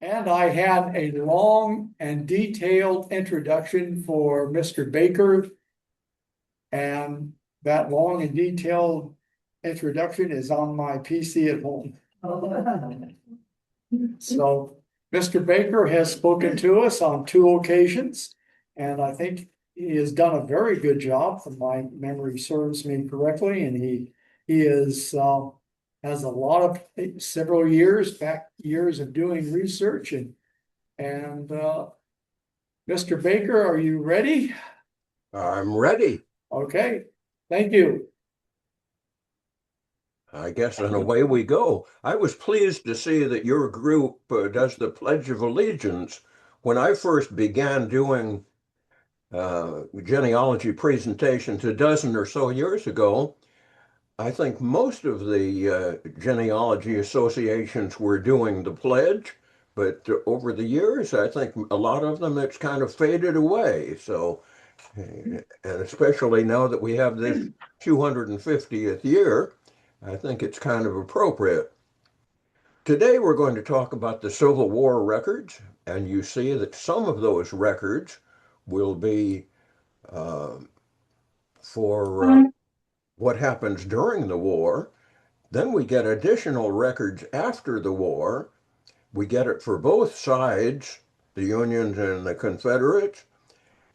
And I had a long and detailed introduction for Mr. Baker. And that long and detailed introduction is on my PC at home. So Mr. Baker has spoken to us on two occasions, and I think he has done a very good job, if my memory serves me correctly, and he has a lot of several years of doing research and Mr. Baker, are you ready? I'm ready. Okay, thank you. I guess, and away we go. I was pleased to see that your group does the Pledge of Allegiance. When I first began doing genealogy presentations a dozen or so years ago, I think most of the genealogy associations were doing the pledge, but over the years, I think a lot of them it's kind of faded away. So, and especially now that we have this 250th year, I think it's kind of appropriate. Today, we're going to talk about the Civil War records, and you see that some of those records will be uh, for what happens during the war. Then we get additional records after the war. We get it for both sides, the Unions and the Confederates,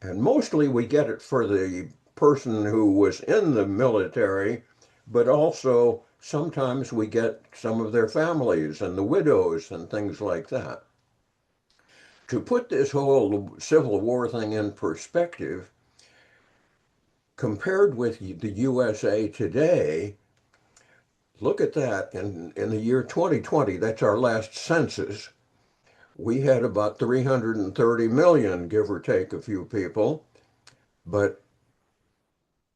and mostly we get it for the person who was in the military, but also sometimes we get some of their families and the widows and things like that. To put this whole Civil War thing in perspective, compared with the USA today, look at that. In the year 2020, that's our last census, we had about 330 million, give or take a few people. But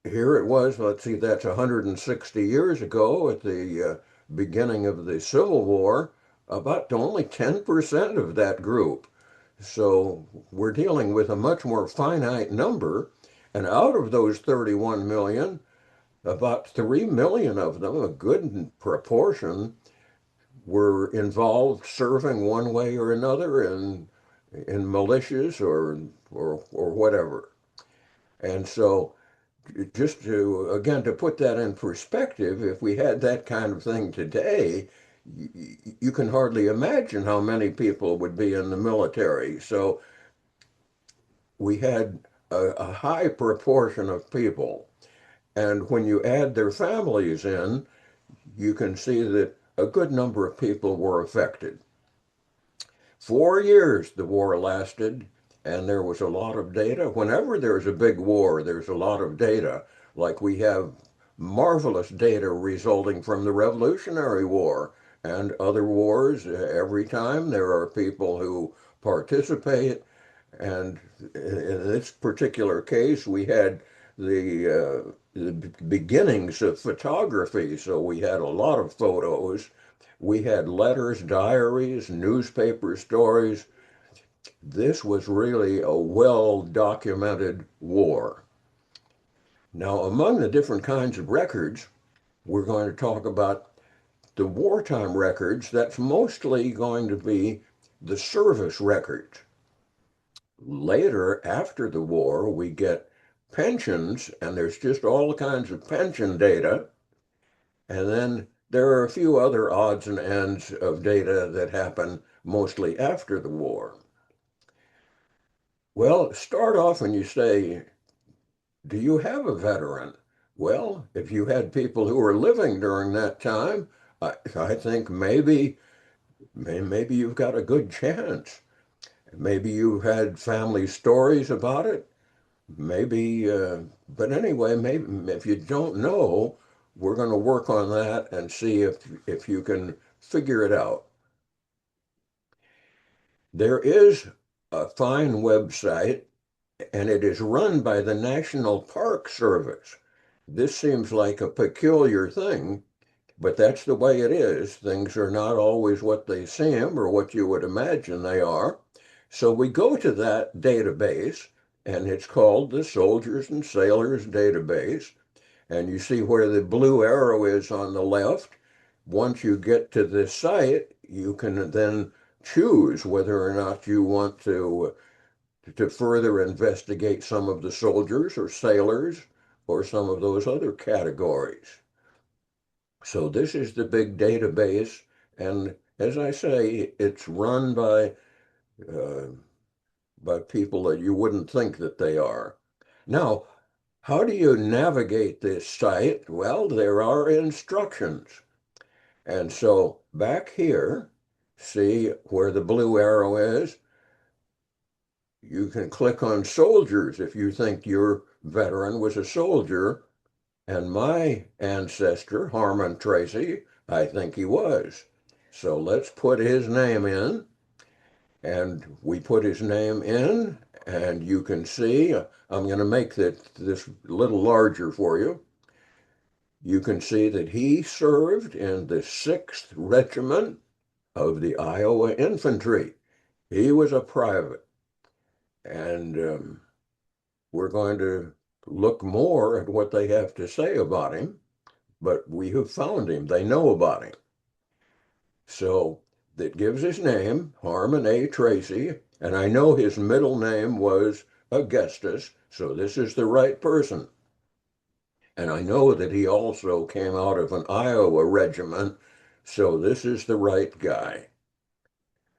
here it was, let's see, that's 160 years ago at the beginning of the Civil War, about only 10% of that group. So we're dealing with a much more finite number. And out of those 31 million, about 3 million of them, a good proportion, were involved serving one way or another in militias or whatever. And so just to again to put that in perspective, if we had that kind of thing today, you can hardly imagine how many people would be in the military. So we had a high proportion of people. And when you add their families in, you can see that a good number of people were affected. 4 years the war lasted, and there was a lot of data. Whenever there's a big war, there's a lot of data. Like we have marvelous data resulting from the Revolutionary War and other wars. Every time there are people who participate. And in this particular case, we had the beginnings of photography. So we had a lot of photos. We had letters, diaries, newspaper stories. This was really a well documented war. Now, among the different kinds of records, we're going to talk about the wartime records. That's mostly going to be the service records. Later, after the war, we get pensions, and there's just all kinds of pension data. And then there are a few other odds and ends of data that happen mostly after the war. Well, start off and you say, do you have a veteran? Well, if you had people who were living during that time, I think maybe you've got a good chance. Maybe you had family stories about it. Maybe, but anyway, maybe if you don't know, we're going to work on that and see if you can figure it out. There is a fine website, and it is run by the National Park Service. This seems like a peculiar thing, but that's the way it is. Things are not always what they seem or what you would imagine they are. So we go to that database, and it's called the Soldiers and Sailors Database. And you see where the blue arrow is on the left. Once you get to this site, you can then choose whether or not you want to further investigate some of the soldiers or sailors or some of those other categories. So this is the big database, and as I say, it's run uh, by people that you wouldn't think that they are. Now, how do you navigate this site? Well, there are instructions. And so back here, see where the blue arrow is? You can click on soldiers if you think your veteran was a soldier. And my ancestor, Harmon Tracy, I think he was. So let's put his name in. And we put his name in, and you can see, I'm going to make this a little larger for you. You can see that he served in the 6th Regiment of the Iowa Infantry. He was a private. And we're going to look more at what they have to say about him, but we have found him. They know about him. So that gives his name, Harmon A. Tracy, and I know his middle name was Augustus, so this is the right person. And I know that he also came out of an Iowa regiment, so this is the right guy.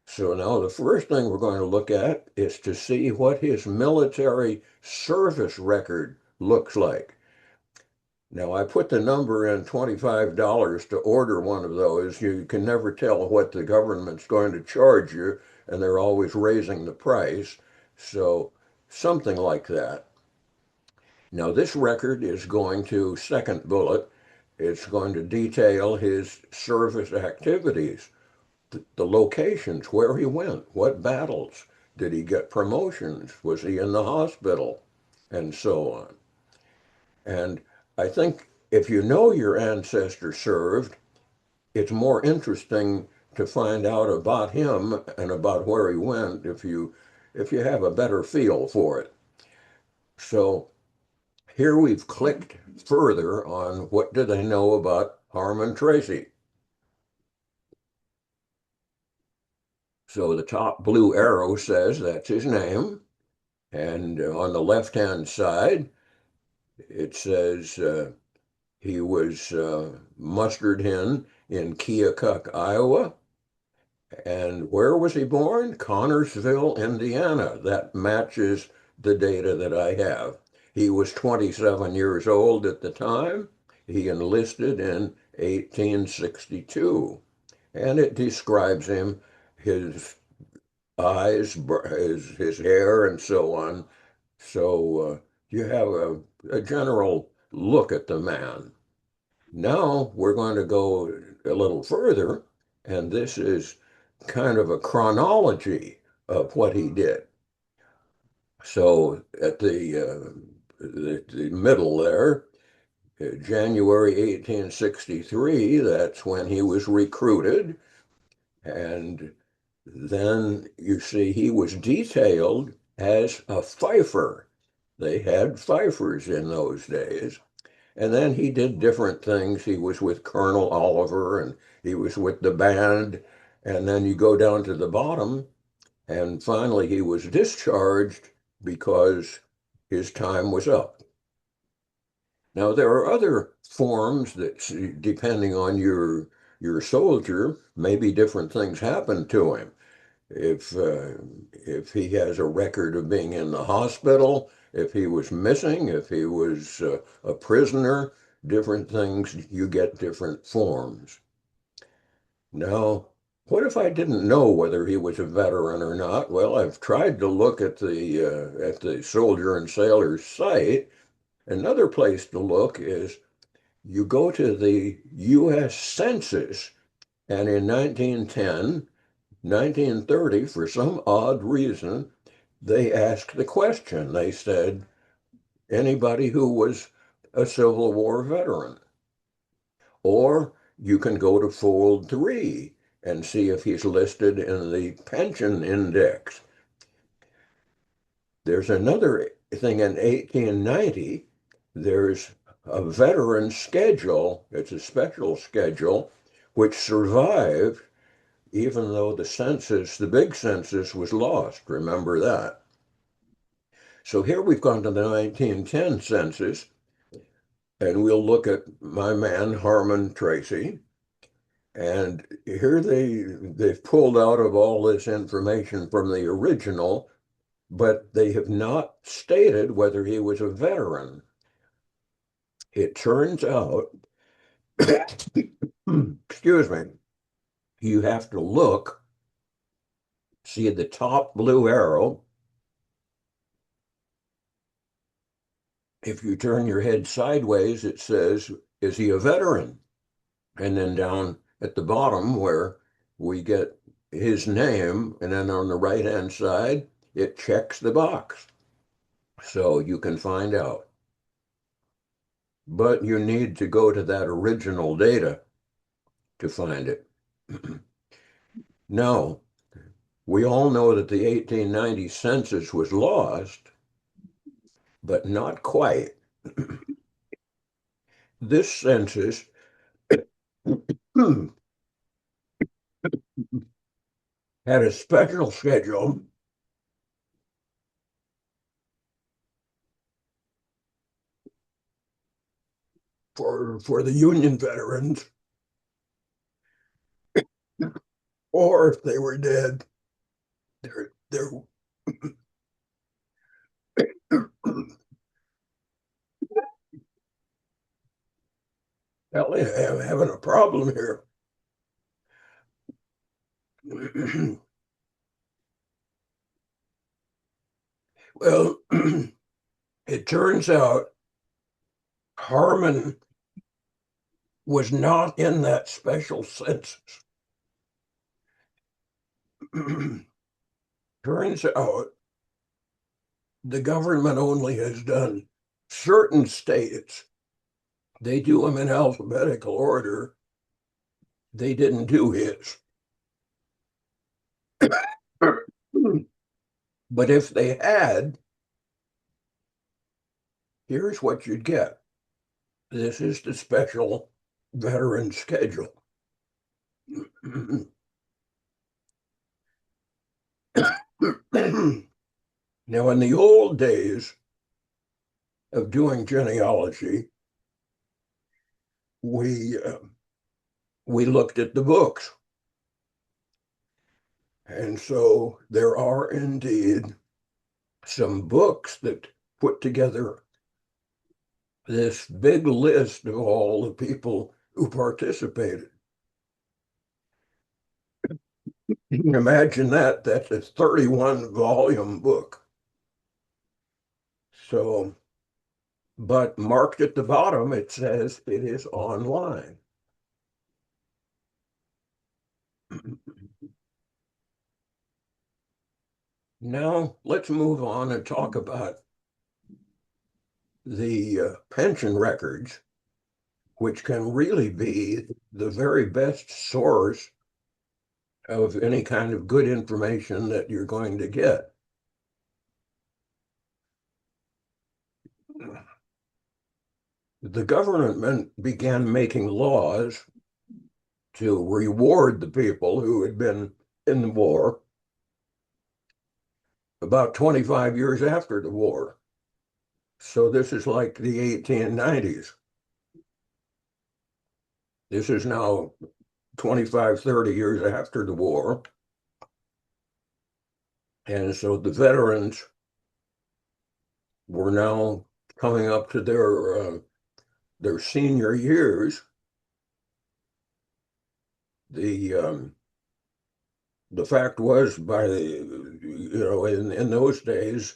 So now the first thing we're going to look at is to see what his military service record looks like. Now, I put the number in $25 to order one of those. You can never tell what the government's going to charge you, and they're always raising the price. So, something like that. Now, this record is going to, second bullet, it's going to detail his service activities, the locations, where he went, what battles, did he get promotions, was he in the hospital, and so on. And I think if you know your ancestor served, it's more interesting to find out about him and about where he went if you have a better feel for it. So here we've clicked further on what do they know about Harmon Tracy. So the top blue arrow says that's his name. And on the left-hand side, it says he was mustered in Keokuk, Iowa. And where was he born? Connorsville, Indiana. That matches the data that I have. He was 27 years old at the time. He enlisted in 1862. And it describes him, his eyes, his hair, and so on. So you have a general look at the man. Now we're going to go a little further, and this is kind of a chronology of what he did. So at the middle there, January 1863, that's when he was recruited. And then you see he was detailed as a fifer. They had fifers in those days. And then he did different things. He was with Colonel Oliver and he was with the band. And then you go down to the bottom, and finally he was discharged because his time was up. Now, there are other forms that, depending on your soldier, maybe different things happen to him. If he has a record of being in the hospital, if he was missing, if he was a prisoner, different things, you get different forms. Now, what if I didn't know whether he was a veteran or not? Well, I've tried to look at the Soldier and Sailor site. Another place to look is you go to the U.S. Census, and in 1910, 1930, for some odd reason, they asked the question. They said, anybody who was a Civil War veteran. Or you can go to fold 3 and see if he's listed in the pension index. There's another thing in 1890, there's a veteran schedule, it's a special schedule, which survived even though the census, the big census, was lost. Remember that. So here we've gone to the 1910 census, and we'll look at my man, Harmon Tracy. And here they've pulled out of all this information from the original, but they have not stated whether he was a veteran. It turns out, excuse me, you have to look, see the top blue arrow. If you turn your head sideways, it says, is he a veteran? And then down at the bottom where we get his name, and then on the right-hand side, it checks the box. So you can find out. But you need to go to that original data to find it. Now, we all know that the 1890 census was lost, but not quite. This census had a special schedule for the Union veterans, or if they were dead, they're Ellie, I'm having a problem here. Well, it turns out Harmon was not in that special census. Turns out the government only has done certain states. They do them in alphabetical order. They didn't do his. But if they had, here's what you'd get. This is the special veteran schedule. Now, in the old days of doing genealogy, we looked at the books. And so there are indeed some books that put together this big list of all the people who participated. Imagine that. That's a 31 volume book. So, but marked at the bottom, it says it is online. Now, let's move on and talk about the pension records, which can really be the very best source of any kind of good information that you're going to get. The government began making laws to reward the people who had been in the war about 25 years after the war. So this is like the 1890s. This is now 25, 30 years after the war. And so the veterans were now coming up to their senior years. The fact was, in those days,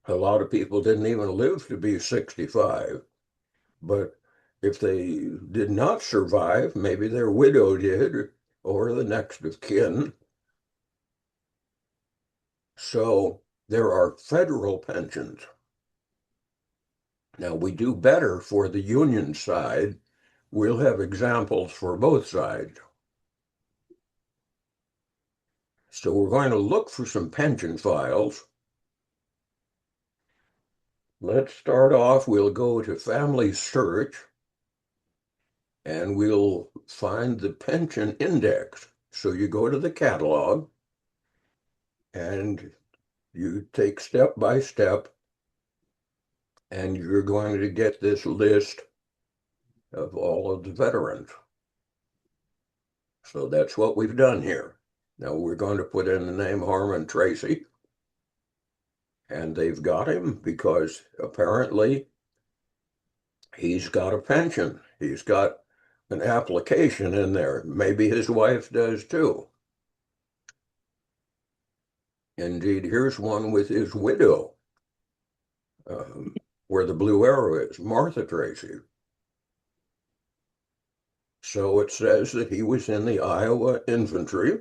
a lot of people didn't even live to be 65. But if they did not survive, maybe their widow did, or the next of kin. So there are federal pensions. Now, we do better for the union side. We'll have examples for both sides. So we're going to look for some pension files. Let's start off, we'll go to Family Search, and we'll find the pension index. So you go to the catalog and you take step by step, and you're going to get this list of all of the veterans. So that's what we've done here. Now we're going to put in the name Harmon Tracy, and they've got him because apparently he's got a pension. He's got an application in there. Maybe his wife does too. Indeed, here's one with his widow, where the blue arrow is, Martha Tracy. So it says that he was in the Iowa Infantry.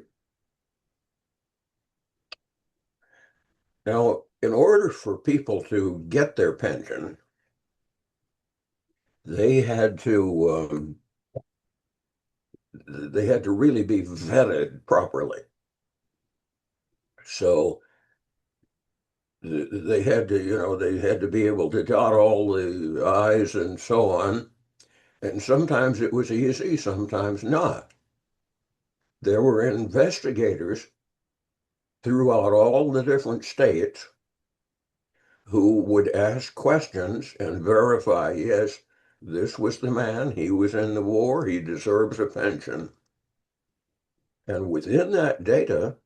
Now, in order for people to get their pension, they had to really be vetted properly. So they had to, they had to be able to dot all the I's and so on. And sometimes it was easy, sometimes not. There were investigators throughout all the different states who would ask questions and verify, yes, this was the man, he was in the war, he deserves a pension. And within that data,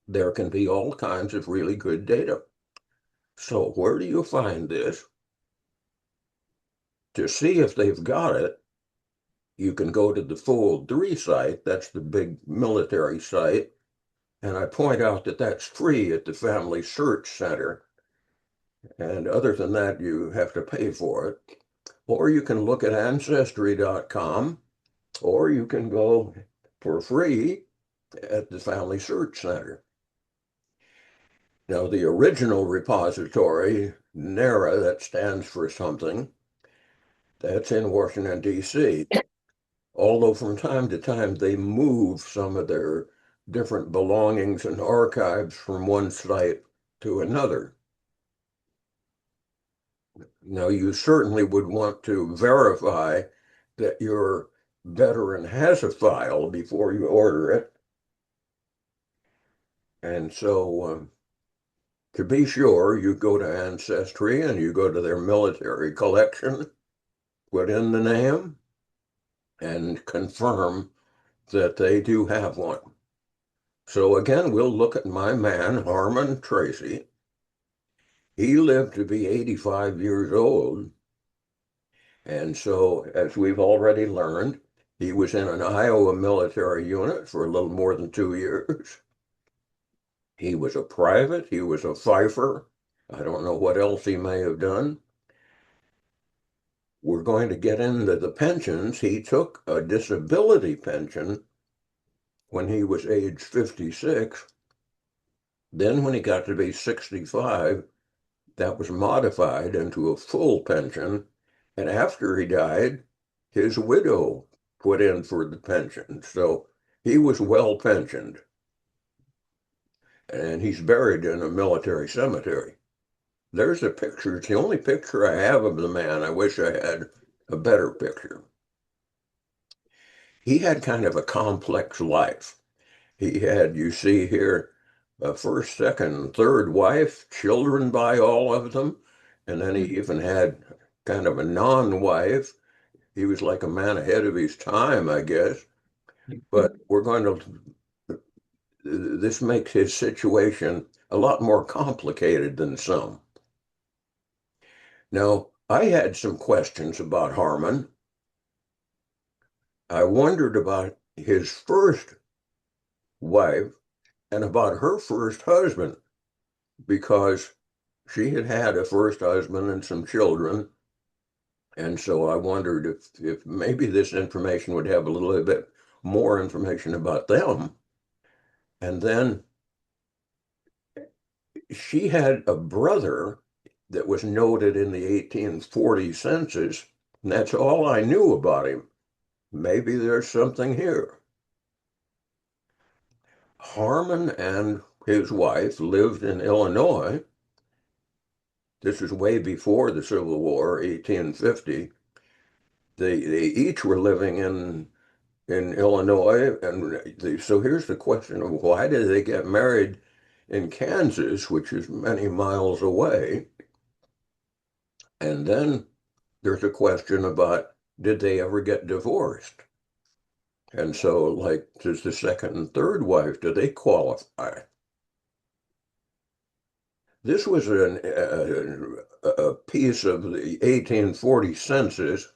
there can be all kinds of really good data. So where do you find this? To see if they've got it, you can go to the Fold 3 site, that's the big military site, and I point out that that's free at the Family Search Center. And other than that, you have to pay for it. Or you can look at Ancestry.com, or you can go for free at the Family Search Center. Now, the original repository, NARA, that stands for something, that's in Washington, D.C. Although from time to time they move some of their different belongings and archives from one site to another. Now, you certainly would want to verify that your veteran has a file before you order it. And so, to be sure, you go to Ancestry and you go to their military collection, put in the name, and confirm that they do have one. So again, we'll look at my man, Harmon Tracy. He lived to be 85 years old. And so, as we've already learned, he was in an Iowa military unit for a little more than 2 years. He was a private, he was a fifer. I don't know what else he may have done. We're going to get into the pensions. He took a disability pension when he was age 56. Then when he got to be 65, that was modified into a full pension. And after he died, his widow put in for the pension. So he was well pensioned. And he's buried in a military cemetery. There's a picture. It's the only picture I have of the man. I wish I had a better picture. He had kind of a complex life. He had, you see here, a first, second, third wife, children by all of them. And then he even had kind of a non-wife. He was like a man ahead of his time, I guess. But this makes his situation a lot more complicated than some. Now, I had some questions about Harmon. I wondered about his first wife and about her first husband because she had had a first husband and some children. And so I wondered if maybe this information would have a little bit more information about them. And then she had a brother that was noted in the 1840 census, and that's all I knew about him. Maybe there's something here. Harmon and his wife lived in Illinois. This is way before the Civil War, 1850. They each were living in in Illinois. And so here's the question of why did they get married in Kansas, which is many miles away? And then there's a question about did they ever get divorced? And so, like, does the second and third wife, do they qualify? This was a piece of the 1840 census,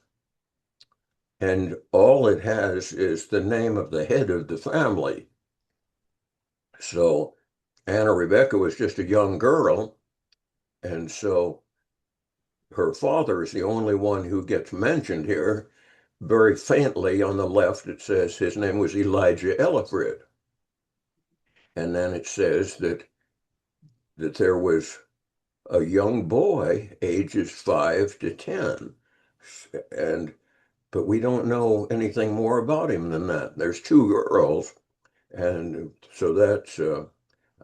and all it has is the name of the head of the family. So Anna Rebecca was just a young girl, and so her father is the only one who gets mentioned here. Very faintly on the left, it says his name was Elijah Elifrid. And then it says that there was a young boy, ages 5 to 10. And but we don't know anything more about him than that. There's two girls, and so that's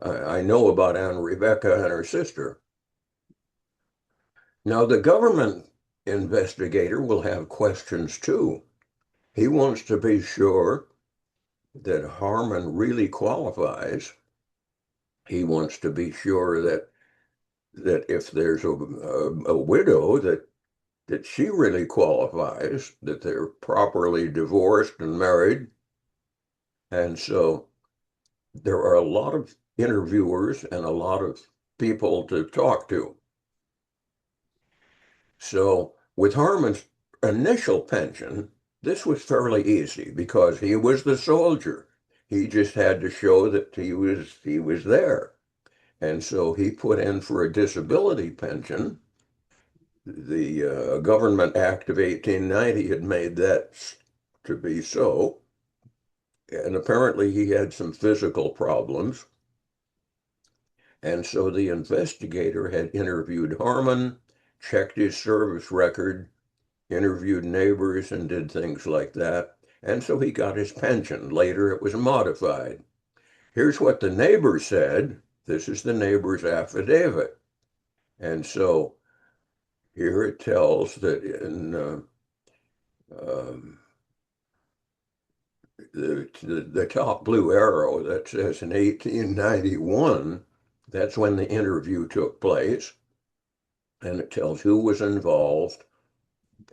I know about Anna Rebecca and her sister. Now the government investigator will have questions too. He wants to be sure that Harmon really qualifies. He wants to be sure that if there's a widow that she really qualifies, that they're properly divorced and married. And so there are a lot of interviewers and a lot of people to talk to. So with Harmon's initial pension, this was fairly easy because he was the soldier. He just had to show that he was there. And so he put in for a disability pension. The Government Act of 1890 had made that to be so. And apparently he had some physical problems. And so the investigator had interviewed Harmon, checked his service record, interviewed neighbors, and did things like that. And so he got his pension. Later it was modified. Here's what the neighbor said. This is the neighbor's affidavit. And so here it tells that in um, the top blue arrow that says in 1891, that's when the interview took place. And it tells who was involved.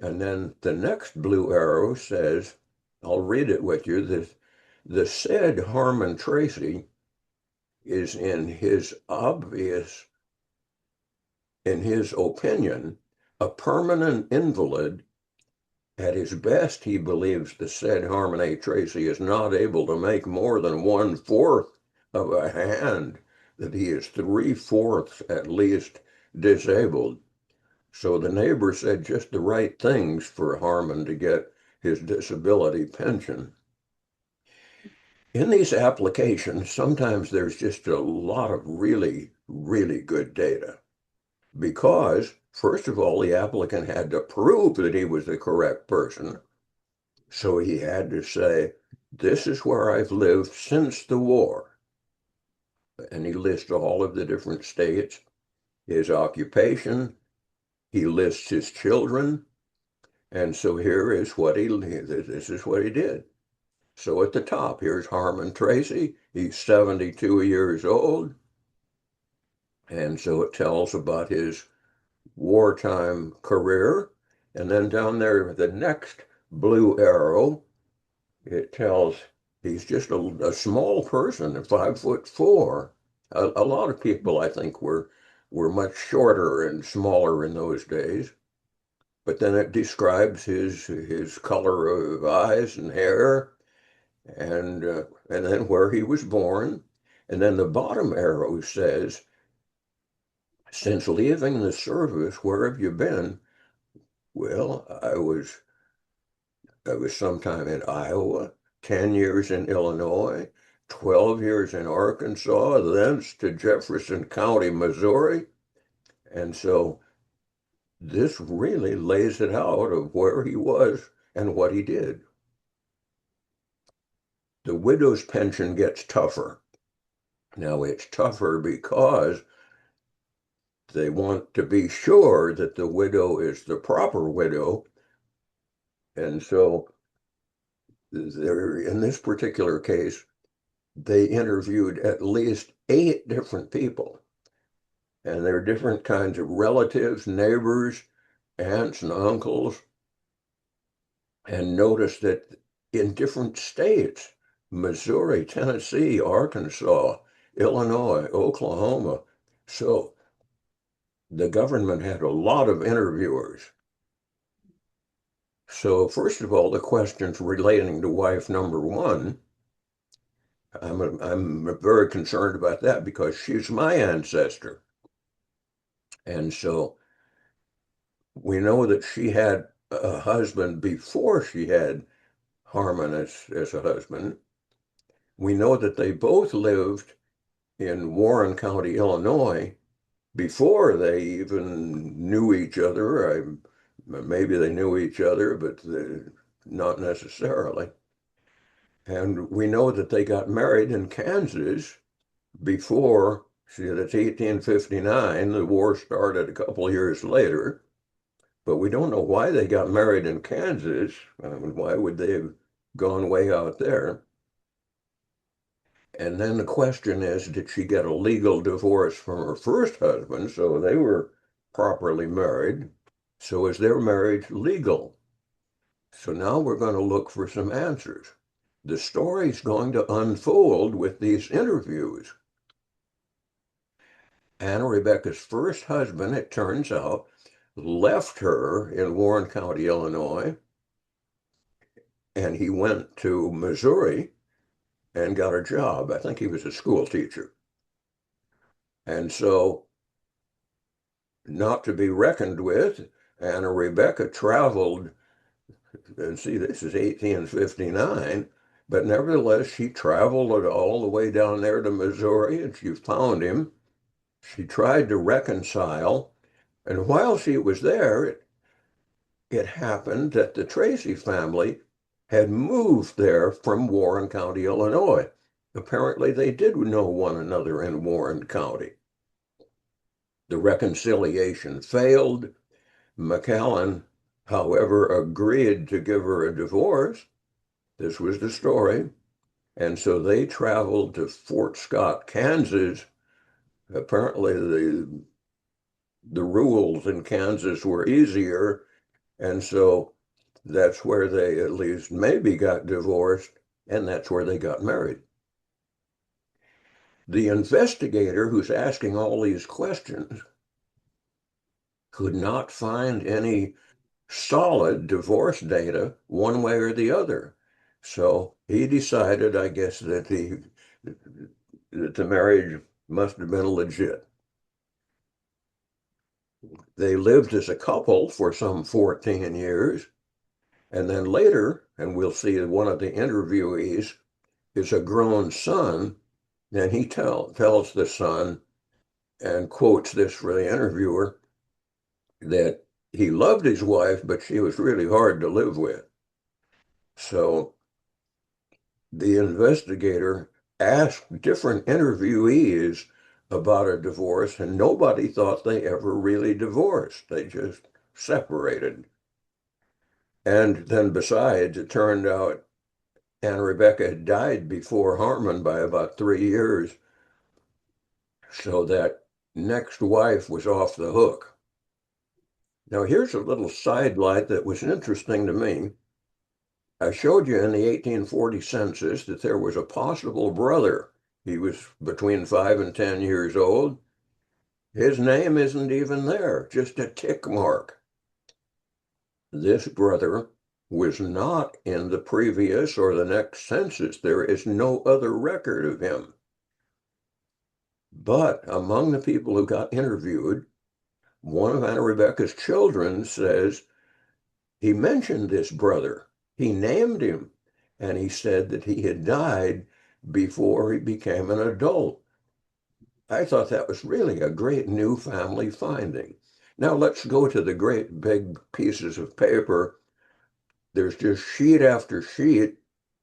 And then the next blue arrow says, I'll read it with you, that the said Harmon Tracy is in his opinion, a permanent invalid. At his best, he believes the said Harmon A. Tracy is not able to make more than 1/4 of a hand, that he is 3/4 at least disabled. So the neighbor said just the right things for Harmon to get his disability pension. In these applications, sometimes there's just a lot of really, really good data because, first of all, the applicant had to prove that he was the correct person. So he had to say, this is where I've lived since the war. And he lists all of the different states, his occupation, he lists his children. And so here is this is what he did. So at the top, here's Harmon Tracy. He's 72 years old. And so it tells about his wartime career. And then down there, the next blue arrow, it tells he's just a small person, 5'4". A lot of people, I think, were much shorter and smaller in those days. But then it describes his color of eyes and hair, and then where he was born. And then the bottom arrow says, since leaving the service, where have you been? Well, I was sometime in Iowa, 10 years in Illinois, 12 years in Arkansas, thence to Jefferson County, Missouri. And so this really lays it out of where he was and what he did. The widow's pension gets tougher. Now it's tougher because they want to be sure that the widow is the proper widow. And so in this particular case, they interviewed at least 8 different people, and they're different kinds of relatives, neighbors, aunts and uncles, and noticed that in different states, Missouri, Tennessee, Arkansas, Illinois, Oklahoma. So the government had a lot of interviewers. So first of all, the questions relating to wife number one, I'm very concerned about that because she's my ancestor. And so we know that she had a husband before she had Harmon as a husband. We know that they both lived in Warren County, Illinois, before they even knew each other. Maybe they knew each other, but not necessarily. And we know that they got married in Kansas before, see, that's 1859. The war started a couple of years later, but we don't know why they got married in Kansas. I mean, why would they have gone way out there? And then the question is, did she get a legal divorce from her first husband? So they were properly married. So is their marriage legal? So now we're going to look for some answers. The story's going to unfold with these interviews. Anna Rebecca's first husband, it turns out, left her in Warren County, Illinois, and he went to Missouri and got a job. I think he was a school teacher. And so, not to be reckoned with, Anna Rebecca traveled, and see, this is 1859, but nevertheless, she traveled all the way down there to Missouri and she found him. She tried to reconcile, and while she was there, it happened that the Tracy family had moved there from Warren County, Illinois. Apparently, they did know one another in Warren County. The reconciliation failed. McAllen, however, agreed to give her a divorce. This was the story. And so they traveled to Fort Scott, Kansas. Apparently, the rules in Kansas were easier. And so that's where they at least maybe got divorced, and that's where they got married. The investigator who's asking all these questions could not find any solid divorce data one way or the other. So he decided, I guess, that the marriage must have been legit. They lived as a couple for some 14 years. And then later, and we'll see one of the interviewees is a grown son, and he tells the son and quotes this for the interviewer that he loved his wife, but she was really hard to live with. So the investigator asked different interviewees about a divorce, and nobody thought they ever really divorced. They just separated. And then besides, it turned out Anna Rebecca had died before Harmon by about 3 years. So that next wife was off the hook. Now, here's a little sidelight that was interesting to me. I showed you in the 1840 census that there was a possible brother. He was between 5 and 10 years old. His name isn't even there, just a tick mark. This brother was not in the previous or the next census. There is no other record of him. But among the people who got interviewed, one of Anna Rebecca's children says he mentioned this brother. He named him, and he said that he had died before he became an adult. I thought that was really a great new family finding. Now let's go to the great big pieces of paper. There's just sheet after sheet,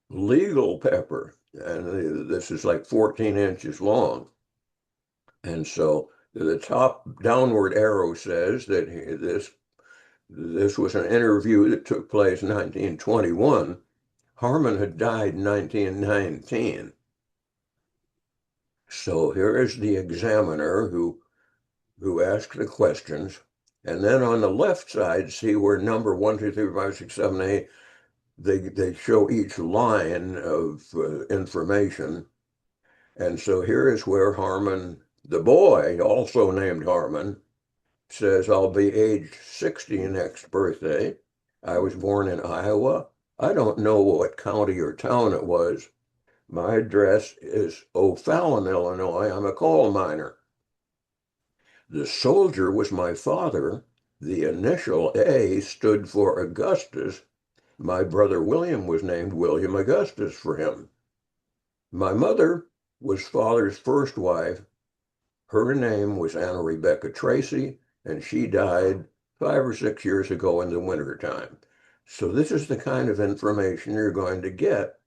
legal paper, and this is like 14 inches long. And so the top downward arrow says that this was an interview that took place in 1921. Harmon had died in 1919. So here is the examiner who asked the questions. And then on the left side, see where number 1, 2, 3, 4, 5, 6, 7, 8, they show each line of information. And so here is where Harmon, the boy, also named Harmon, says, I'll be age 60 next birthday. I was born in Iowa. I don't know what county or town it was. My address is O'Fallon, Illinois. I'm a coal miner. The soldier was my father. The initial A stood for Augustus. My brother William was named William Augustus for him. My mother was father's first wife. Her name was Anna Rebecca Tracy, and she died 5 or 6 years ago in the wintertime. So this is the kind of information you're going to get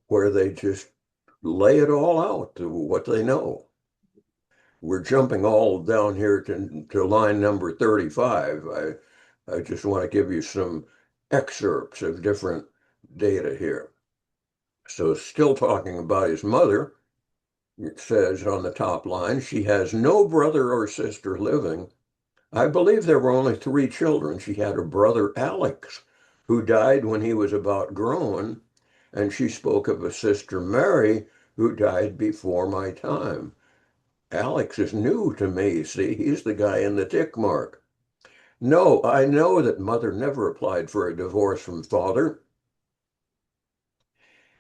where they just lay it all out to what they know. We're jumping all down here to line number 35. I just want to give you some excerpts of different data here. So still talking about his mother, it says on the top line, she has no brother or sister living. I believe there were only 3 children. She had a brother, Alex, who died when he was about grown, and she spoke of a sister, Mary, who died before my time. Alex is new to me. See, he's the guy in the tick mark. No, I know that mother never applied for a divorce from father,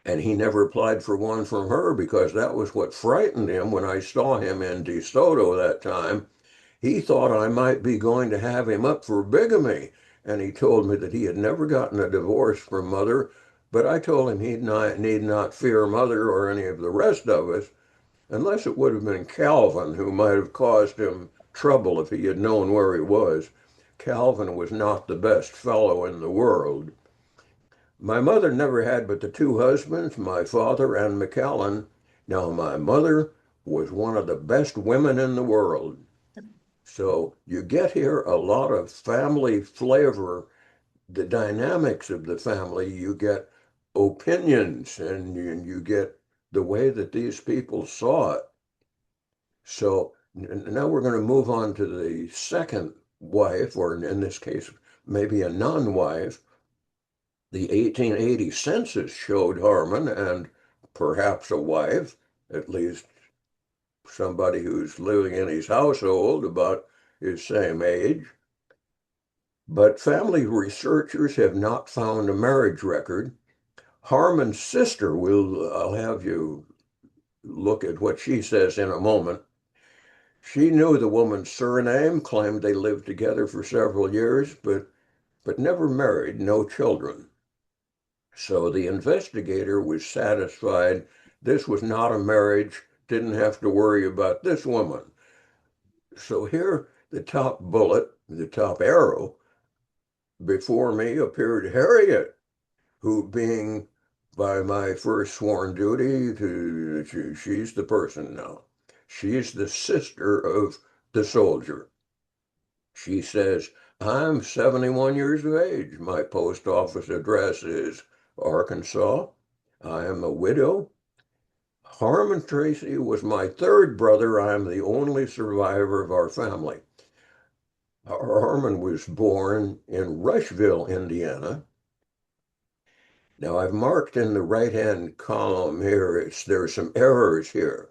and he never applied for one from her because that was what frightened him when I saw him in DeSoto that time. He thought I might be going to have him up for bigamy, and he told me that he had never gotten a divorce from mother, but I told him he need not fear mother or any of the rest of us, unless it would have been Calvin who might have caused him trouble if he had known where he was. Calvin was not the best fellow in the world. My mother never had but the 2 husbands, my father and McAllen. Now, my mother was one of the best women in the world. So you get here a lot of family flavor, the dynamics of the family. You get opinions and you get the way that these people saw it. So now we're going to move on to the second wife, or in this case, maybe a non-wife. The 1880 census showed Harmon and perhaps a wife, at least somebody who's living in his household about his same age. But family researchers have not found a marriage record. Harmon's sister I'll have you look at what she says in a moment. She knew the woman's surname, claimed they lived together for several years, but never married, no children. So the investigator was satisfied this was not a marriage, didn't have to worry about this woman. So here, the top bullet, the top arrow, before me appeared Harriet, who being by my first sworn duty, she's the person now. She's the sister of the soldier. She says, I'm 71 years of age. My post office address is Arkansas. I am a widow. Harmon Tracy was my third brother. I am the only survivor of our family. Harmon was born in Rushville, Indiana. Now I've marked in the right-hand column here, there's some errors here.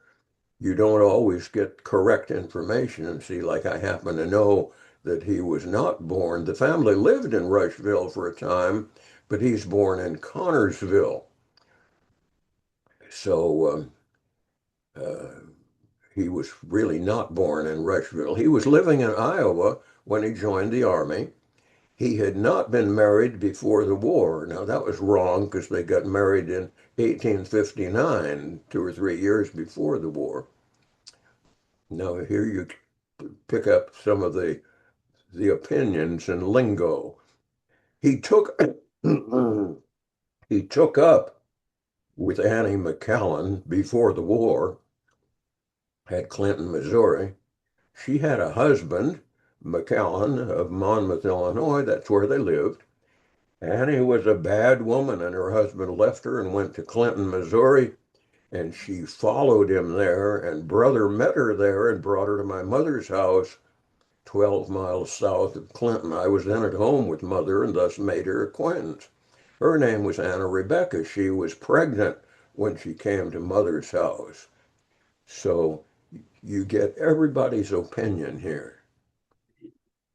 You don't always get correct information. And see, like I happen to know that he was not born. The family lived in Rushville for a time, but he's born in Connorsville. So he was really not born in Rushville. He was living in Iowa when he joined the Army. He had not been married before the war. Now, that was wrong because they got married in 1859, 2 or 3 years before the war. Now, here you pick up some of the opinions and lingo. He took he took up with Annie McAllen before the war at Clinton, Missouri. She had a husband, McAllen of Monmouth, Illinois. That's where they lived. Annie was a bad woman, and her husband left her and went to Clinton, Missouri, and she followed him there, and brother met her there and brought her to my mother's house 12 miles south of Clinton. I was then at home with mother and thus made her acquaintance. Her name was Anna Rebecca. She was pregnant when she came to mother's house. So you get everybody's opinion here.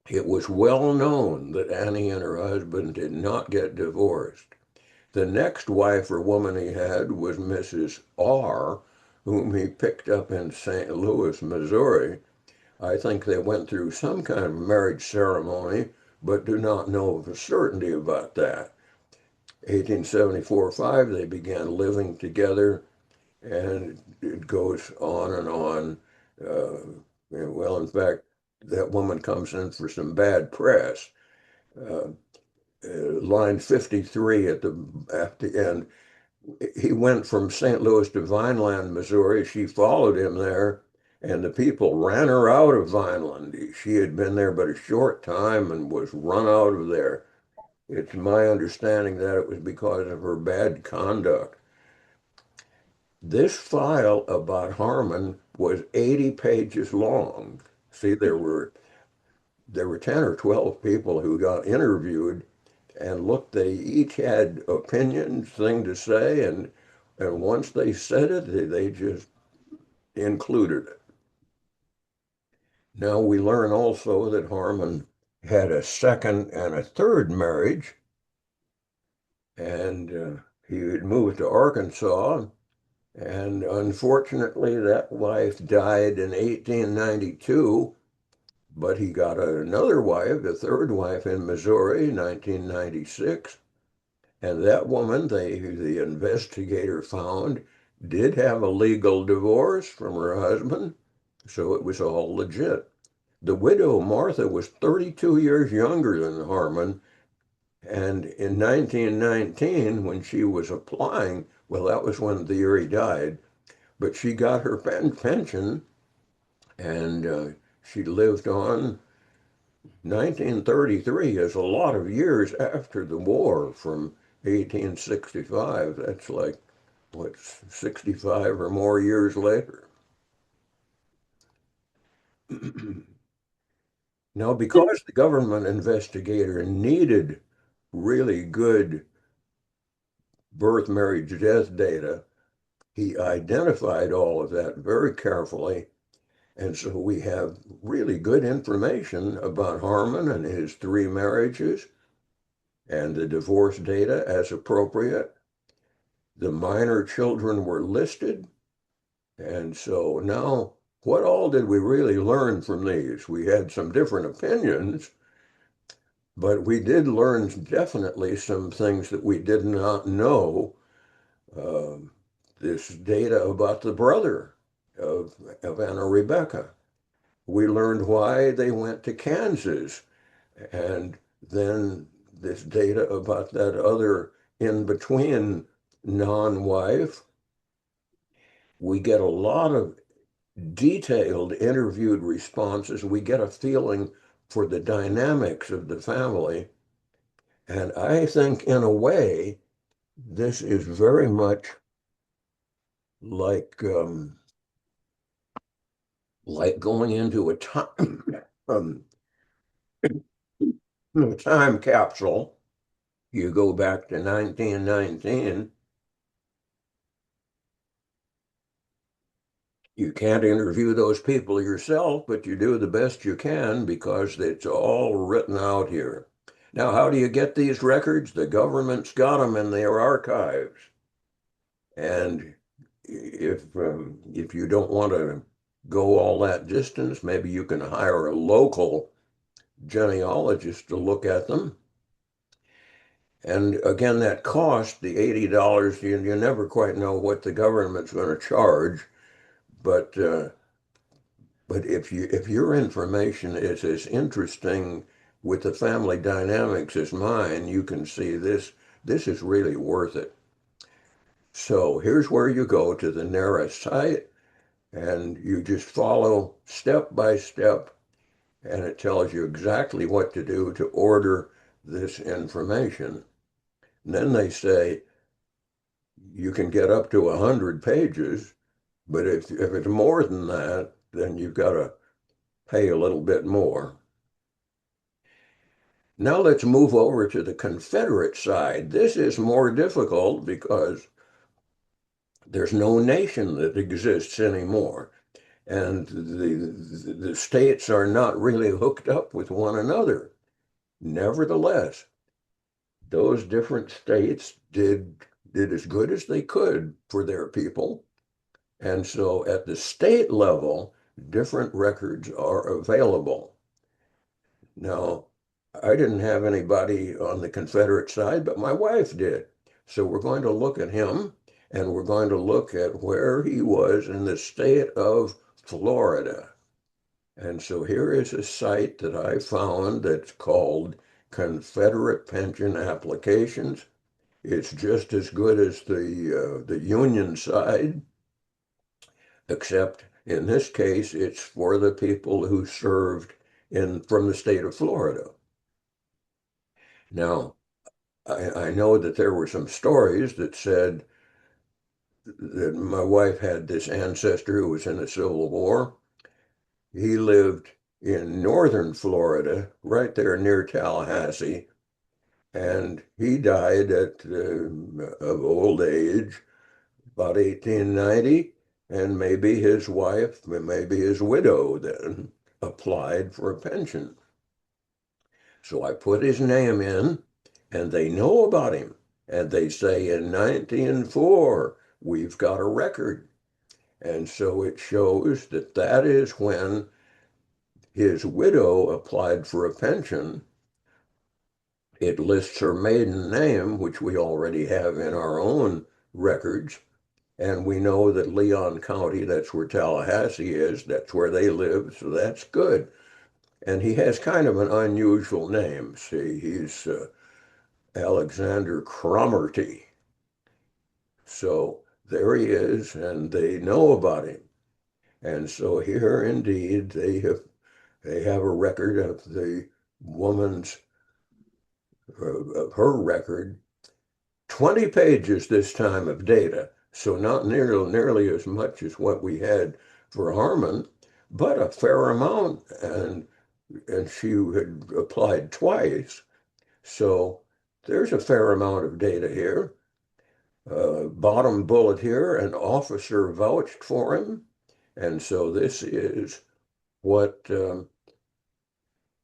It was well known that Annie and her husband did not get divorced. The next wife or woman he had was Mrs. R., whom he picked up in St. Louis, Missouri. I think they went through some kind of marriage ceremony, but do not know for certainty about that. 1874-5, they began living together, and it goes on and on. Well, in fact, that woman comes in for some bad press. Uh, line 53 at the end, he went from St. Louis to Vineland, Missouri. She followed him there, and the people ran her out of Vineland. She had been there but a short time and was run out of there. It's my understanding that it was because of her bad conduct. This file about Harmon was 80 pages long. See, there were 10 or 12 people who got interviewed, and look, they each had opinions, thing to say, and once they said it, they just included it. Now we learn also that Harmon had a second and a third marriage, and he had moved to Arkansas, and unfortunately that wife died in 1892, but he got another wife, a third wife in Missouri, 1996. And that woman, the investigator found, did have a legal divorce from her husband, so it was all legit. The widow, Martha, was 32 years younger than Harmon, and in 1919, when she was applying, well, that was when the year he died, but she got her pension, and she lived on. 1933 is a lot of years after the war, from 1865. That's like, what, 65 or more years later. Now, because the government investigator needed really good birth, marriage, death data, he identified all of that very carefully. And so we have really good information about Harmon and his three marriages and the divorce data as appropriate. The minor children were listed. And so now, what all did we really learn from these? We had some different opinions, but we did learn definitely some things that we did not know. Uh, this data about the brother of Anna Rebecca. We learned why they went to Kansas, and then this data about that other in between non-wife. We get a lot of detailed interviewed responses. We get a feeling for the dynamics of the family. And I think, in a way, this is very much like going into um, a time capsule. You go back to 1919. You can't interview those people yourself, but you do the best you can because it's all written out here. Now, how do you get these records? The government's got them in their archives. And if you don't want to go all that distance, maybe you can hire a local genealogist to look at them. And again, that cost, the $80, you never quite know what the government's going to charge, but if your information is as interesting with the family dynamics as mine, you can see this is really worth it. So here's where you go to the NARA site, and you just follow step by step, and it tells you exactly what to do to order this information. And then they say you can get up to 100 pages, but if it's more than that, then you've got to pay a little bit more. Now let's move over to the Confederate side. This is more difficult because there's no nation that exists anymore. And the states are not really hooked up with one another. Nevertheless, those different states did as good as they could for their people. And so at the state level, different records are available. Now, I didn't have anybody on the Confederate side, but my wife did. So we're going to look at him and we're going to look at where he was in the state of Florida. And so here is a site that I found that's called Confederate Pension Applications. It's just as good as the Union side, except in this case, it's for the people who served from the state of Florida. Now, I know that there were some stories that said that my wife had this ancestor who was in the Civil War. He lived in northern Florida, right there near Tallahassee, and he died of old age, about 1890, and maybe his wife, maybe his widow then applied for a pension. So I put his name in, and they know about him. And they say in 1904, we've got a record. And so it shows that that is when his widow applied for a pension. It lists her maiden name, which we already have in our own records. And we know that Leon County, that's where Tallahassee is, that's where they live, so that's good. And he has kind of an unusual name. See, he's Alexander Cromarty. So there he is, and they know about him. And so here, indeed, they have a record of the woman's of her record. 20 pages this time of data, so not nearly as much as what we had for Harmon, but a fair amount. And she had applied twice, so there's a fair amount of data here. Bottom bullet here, an officer vouched for him, and so what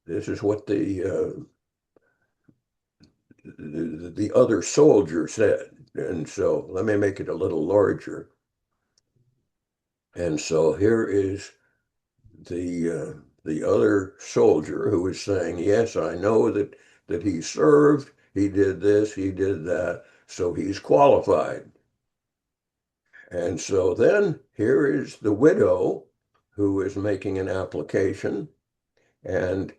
this is what the other soldier said. And so let me make it a little larger. And so here is the other soldier who is saying, yes, I know that he served, he did this, he did that, so he's qualified. And so then here is the widow who is making an application, and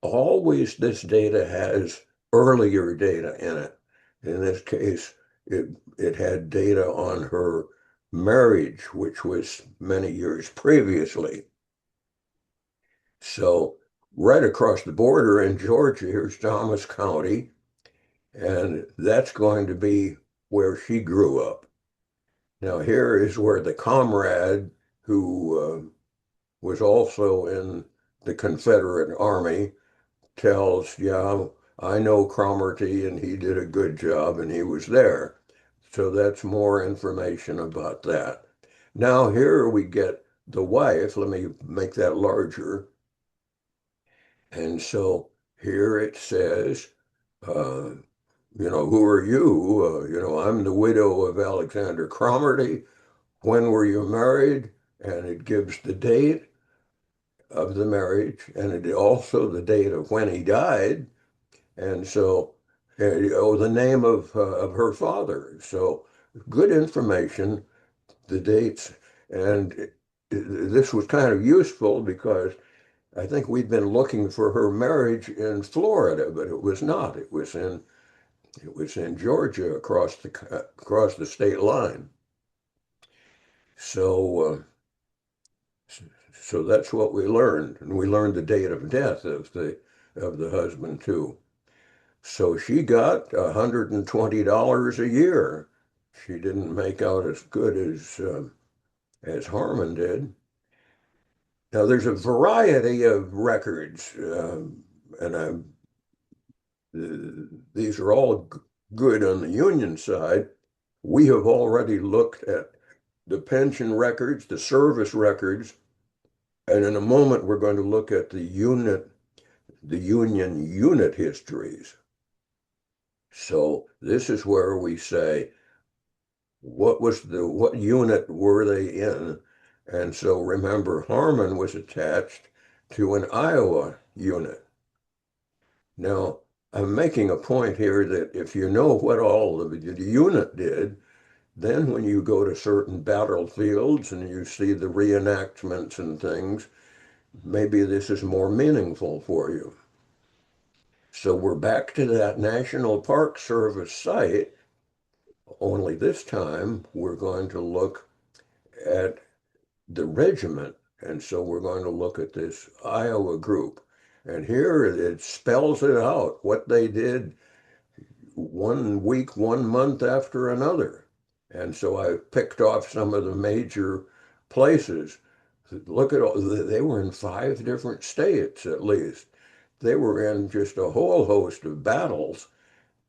always this data has earlier data in it. In this case, it had data on her marriage, which was many years previously. So right across the border in Georgia, here's Thomas County, and that's going to be where she grew up. Now here is where the comrade who was also in the Confederate Army tells, yeah, I know Cromarty and he did a good job and he was there. So that's more information about that. Now here we get the wife. Let me make that larger. And so here it says, uh, who are you? I'm the widow of Alexander Cromarty. When were you married? And it gives the date of the marriage and it also the date of when he died. And so, the name of her father. So good information, the dates. And this was kind of useful because I think we'd been looking for her marriage in Florida, but it was not. It was in Georgia across the state line. So so that's what we learned, and we learned the date of death of the husband too. So she got $120 a year. She didn't make out as good as Harmon did. Now there's a variety of records, and these are all good on the union side. We have already looked at the pension records, the service records, and in a moment we're going to look at the union unit histories. So this is where we say, what unit were they in? And so remember, Harmon was attached to an Iowa unit. Now, I'm making a point here that if you know what all of the unit did, then when you go to certain battlefields and you see the reenactments and things, maybe this is more meaningful for you. So we're back to that National Park Service site, only this time we're going to look at the regiment. And so we're going to look at this Iowa group. And here it spells it out, what they did 1 week, 1 month after another. And so I picked off some of the major places. Look at all, they were in 5 different states at least. They were in just a whole host of battles.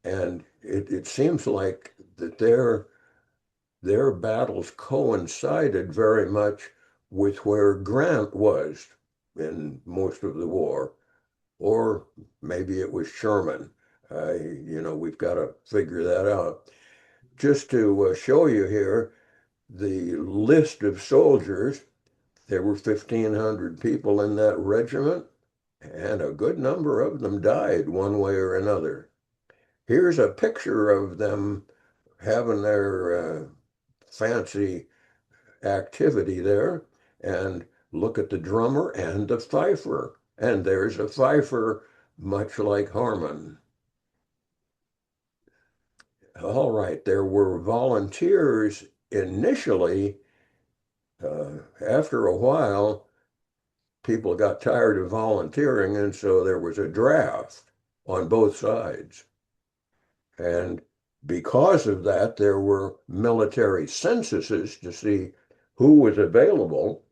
And it seems like that their battles coincided very much with where Grant was in most of the war, or maybe it was Sherman. We've got to figure that out. Just to show you here the list of soldiers, there were 1,500 people in that regiment, and a good number of them died one way or another. Here's a picture of them having their fancy activity there, and look at the drummer and the fifer. And there's a fifer, much like Harmon. All right, there were volunteers initially. After a while, people got tired of volunteering, and so there was a draft on both sides. And because of that, there were military censuses to see who was available.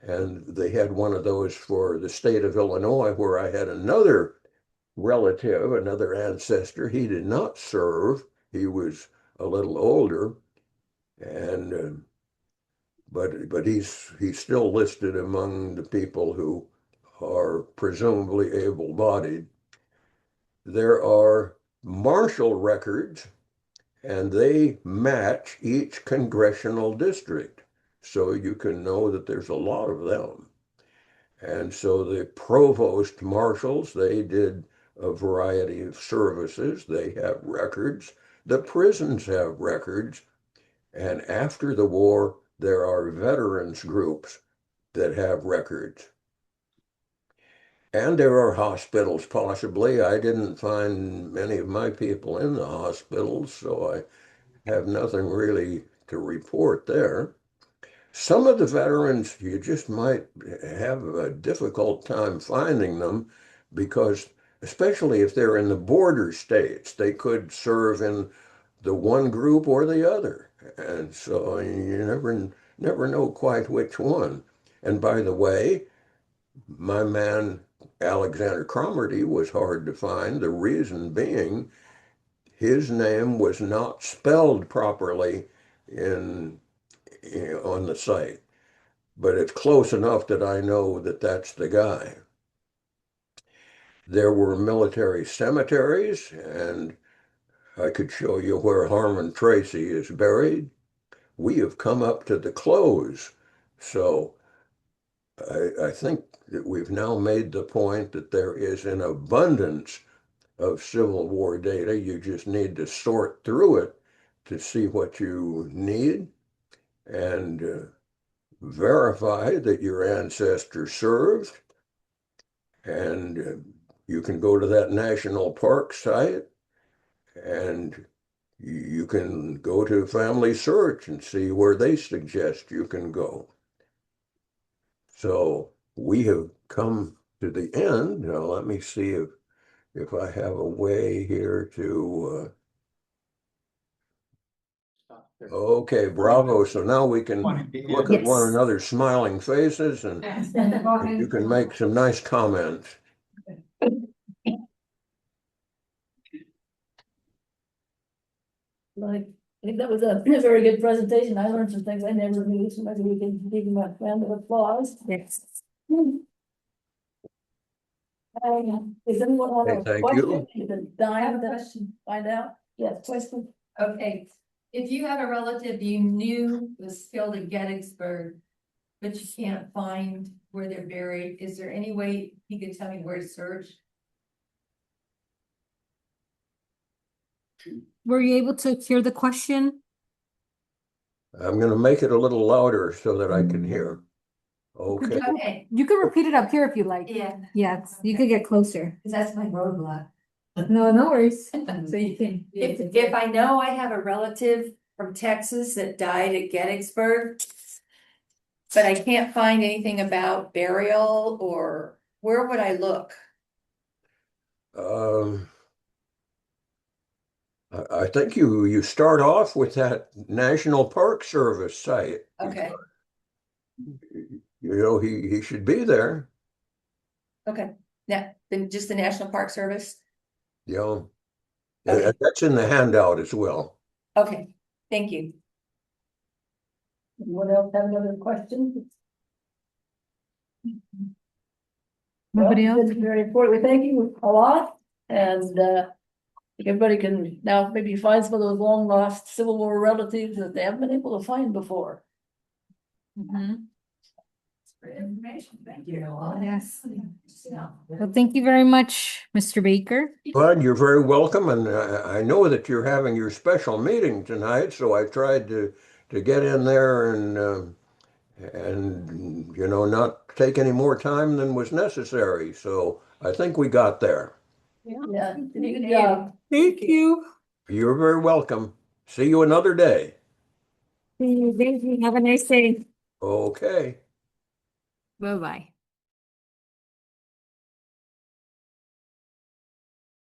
And they had one of those for the state of Illinois, where I had another relative, another ancestor. He did not serve. He was a little older, and but he's still listed among the people who are presumably able-bodied. There are marshal records, and they match each congressional district, so you can know that there's a lot of them. And so the provost marshals, they did a variety of services. They have records. The prisons have records. And after the war, there are veterans groups that have records. And there are hospitals, possibly. I didn't find many of my people in the hospitals, so I have nothing really to report there. Some of the veterans, you just might have a difficult time finding them because, especially if they're in the border states, they could serve in the one group or the other. And so you never know quite which one. And by the way, my man Alexander Cromarty was hard to find. The reason being his name was not spelled properly in on the site, but it's close enough that I know that that's the guy. There were military cemeteries, and I could show you where Harmon Tracy is buried. We have come up to the close, so I think that we've now made the point that there is an abundance of Civil War data. You just need to sort through it to see what you need and verify that your ancestor served. And you can go to that national park site and you can go to Family Search and see where they suggest you can go. So we have come to the end. Now let me see if if I have a way here to, okay, bravo. So now we can look at one Yes. another's smiling faces and you can make some nice comments. Like, I think that was a very good presentation. I learned some things I never knew, so maybe we can give him a round of applause. Yes. Does anyone Hey, want a thank you. question? You can dive to find out. Yes, question. Okay, if you have a relative you knew was killed in Gettysburg, but you can't find where they're buried, is there any way you could tell me where to search? Were you able to hear the question? I'm going to make it a little louder so that I can hear. Okay. Okay, You can repeat it up here if you like. yeah, Yes, you could get closer. because that's my roadblock. No, no worries. So you can. If I know I have a relative from Texas that died at Gettysburg, but I can't find anything about burial, or where would I look? I think you start off with that National Park Service site. Okay, You know, he should be there. okay, now, then just the National Park Service? You know, Okay. that's in the handout as well. Okay, thank you. Anyone else have another question? Nobody Well, else? this is very important. We thank you a lot, and everybody can now maybe find some of those long lost Civil War relatives that they haven't been able to find before. For information, thank you. Yes. Well, thank you very much, Mr. Baker. Bud, you're very welcome, and I know that you're having your special meeting tonight, so I tried to get in there and you know, not take any more time than was necessary. So I think we got there. Yeah, good job. Thank you. You're very welcome. See you another day. Thank you. Have a nice day. Okay. Bye-bye.